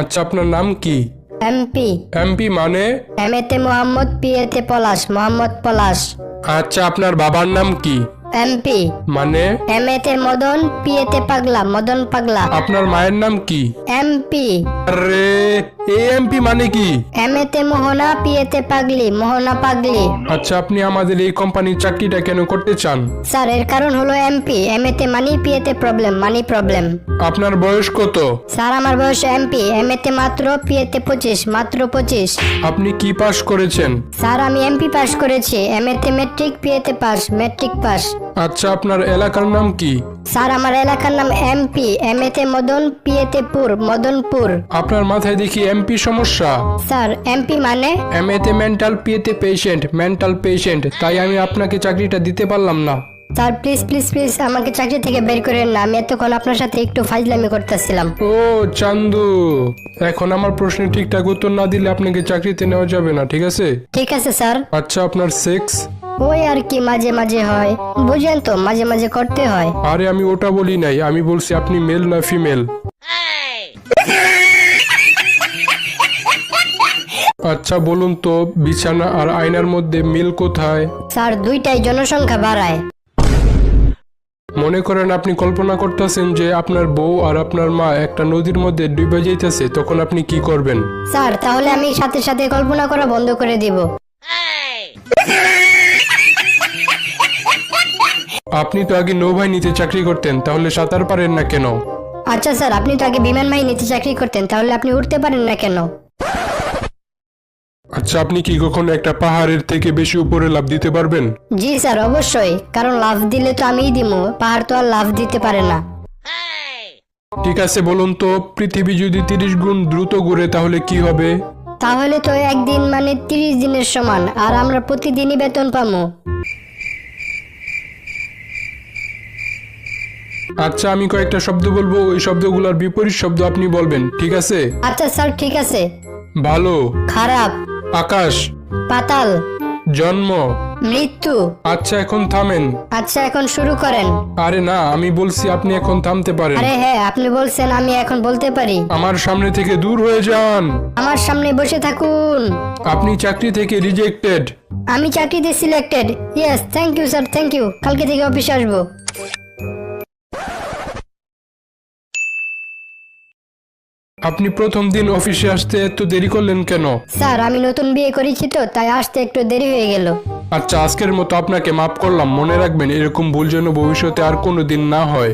আচ্ছা, আপনার নাম কি? এমপি। এমপি মানে? এমএতে মোহাম্মদ, পিএতে পলাশ, মোহাম্মদ পলাশ। আচ্ছা, আপনার বাবার নাম কি? এমপি মানে? এমএতে মদন, পিএতে পাগলা, মদন পাগলা। আপনার মায়ের নাম কি? এমপি। আরে, এমপি মানে কি? এমএতে মোহনা, পিএতে পাগলি, মোহনা পাগলি। আচ্ছা, আপনি আমাদের এই কোম্পানির চাকরিটা কেন করতে চান? স্যার, এর কারণ হলো এমপি। এমএতে মানি, পিএতে প্রবলেম, মানি প্রবলেম। আপনার বয়স কত? স্যার, আমার বয়স এমপি। এমএতে মাত্র, পিএতে 25, মাত্র 25। আপনি কি পাশ করেছেন? স্যার, আমি এমপি পাস করেছি। এমএতে মেট্রিক, পিএতে পাস, মেট্রিক পাস। আচ্ছা, আপনার এলাকার নাম কি? স্যার, আমার এলাকার নাম এমপি। এমএতে মদন, পিএতে পুর, মদনপুর। আপনার মাথায় দেখি এমপি সমস্যা। স্যার, এমপি মানে? এমএতে মেন্টাল, পিএতে পেশেন্ট, মেন্টাল পেশেন্ট। তাই আমি আপনাকে চাকরিটা দিতে পারলাম না। স্যার, প্লিজ প্লিজ প্লিজ আমাকে চাকরি থেকে বের করেন না। আমি এতক্ষণ আপনার সাথে একটু ফাজলামি করতেছিলাম। ও চান্দু, এখন আমার প্রশ্নের ঠিকঠাক উত্তর না দিলে আপনাকে চাকরিতে নেওয়া যাবে না, ঠিক আছে? ঠিক আছে স্যার। আচ্ছা, আপনার সেক্স? ওই আর কি, মাঝে মাঝে হয়, বুঝেন তো, মাঝে মাঝে করতে হয়। আরে, আমি ওটা বলি নাই, আমি বলছি আপনি মেল না ফিমেল। আচ্ছা বলুন তো, বিছানা আর আয়নার মধ্যে মিল কোথায়? স্যার, দুইটাই জনসংখ্যা বাড়ায়। মনে করেন আপনি কল্পনা করতেছেন যে আপনার বউ আর আপনার মা একটা নদীর মধ্যে ডুবে যাইতেছে, তখন আপনি কি করবেন? স্যার, তাহলে আমি সাথে সাথে কল্পনা করা বন্ধ করে দিব। আপনি তো আগে নৌবাহিনীতে চাকরি করতেন, তাহলে সাঁতার পারেন না কেন? আচ্ছা স্যার, আপনি তো আগে বিমান বাহিনীতে চাকরি করতেন, তাহলে আপনি উঠতে পারেন না কেন? আচ্ছা, আপনি কি কখনো একটা পাহাড়ের থেকে বেশি উপরে লাফ দিতে পারবেন? জি স্যার, অবশ্যই, কারণ লাফ দিলে তো আমিই দিব, পাহাড় তো আর লাফ দিতে পারে না। ঠিক আছে, বলুন তো, পৃথিবী যদি 30 গুণ দ্রুত ঘুরে তাহলে কি হবে? তাহলে তো একদিন মানে 30 দিনের সমান, আর আমরা প্রতিদিনই বেতন পাবো। আচ্ছা, আমি কয়েকটা শব্দ বলবো, ওই শব্দগুলোর বিপরীত শব্দ আপনি বলবেন, ঠিক আছে? আচ্ছা স্যার, ঠিক আছে। ভালো, খারাপ, আকাশ, পাতাল, জন্ম। মৃত্যু। আচ্ছা, এখন থামেন। আচ্ছা, এখন শুরু করেন। আরে না, আমি বলছি আপনি এখন থামতে পারেন। আরে হ্যাঁ, আপনি বলছেন, আমি এখন বলতে পারি। আমার সামনে থেকে দূর হয়ে যান। আমার সামনে বসে থাকুন। আপনি চাকরি থেকে রিজেক্টেড। আমি চাকরিতে selected. Yes, thank you sir, thank you. কালকে থেকে অফিসে আসবো। আপনি প্রথম দিন অফিসে আসতে এত দেরি করলেন কেন? স্যার, আমি নতুন বিয়ে করেছি তো, তাই আসতে একটু দেরি হয়ে গেল। আচ্ছা, আজকের মতো আপনাকে মাফ করলাম। মনে রাখবেন, এরকম ভুল যেন ভবিষ্যতে আর কোনো দিন না হয়।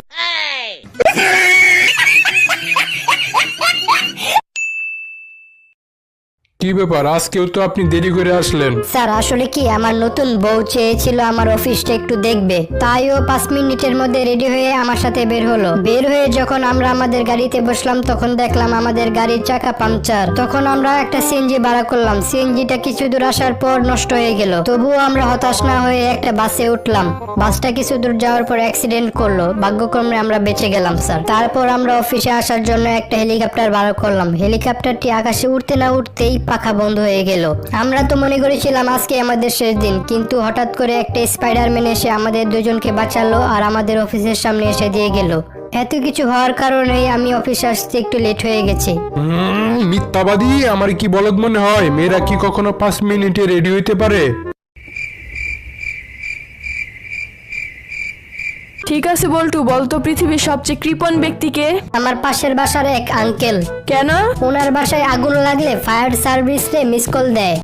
কি ব্যাপার, আজকেও তো আপনি দেরি করে আসলেন? স্যার, আসলে কি, আমার নতুন বউ চেয়েছিল আমার অফিসটা একটু দেখবে, তাই ও 5 মিনিটের মধ্যে রেডি হয়ে আমার সাথে বের হলো। বের হয়ে যখন আমরা আমাদের গাড়িতে বসলাম, তখন দেখলাম আমাদের গাড়ির চাকা পাংচার। তখন আমরা একটা সিএনজি ভাড়া করলাম। সিএনজিটা কিছু দূর আসার পর নষ্ট হয়ে গেল। তবুও আমরা হতাশ না হয়ে একটা বাসে উঠলাম। বাসটা কিছু দূর যাওয়ার পর অ্যাক্সিডেন্ট করলো। ভাগ্যক্রমে আমরা বেঁচে গেলাম স্যার। তারপর আমরা অফিসে আসার জন্য একটা হেলিকপ্টার ভাড়া করলাম। হেলিকপ্টারটি আকাশে উঠতে না উঠতেই পাখা বন্ধ হয়ে গেল। আমরা তো মনে করেছিলাম আজকে আমাদের শেষ দিন, কিন্তু হঠাৎ করে একটা স্পাইডারম্যান এসে আমাদের দুজনকে বাঁচালো আর আমাদের অফিসের সামনে এসে দিয়ে গেল। এত কিছু হওয়ার কারণেই আমি অফিসে আসতে একটু লেট হয়ে গেছি। মিথ্যাবাদী! আমার কি বলদ মনে হয়? মেয়েরা কি কখনো 5 মিনিটে রেডি হইতে পারে? ঠিক আছে বল্টু, বলতো পৃথিবীর সবচেয়ে কৃপণ ব্যক্তিকে? আমার পাশের বাসার এক আঙ্কেল। কেন? ওনার বাসায় আগুন লাগলে ফায়ার সার্ভিসে মিস কল দেয়।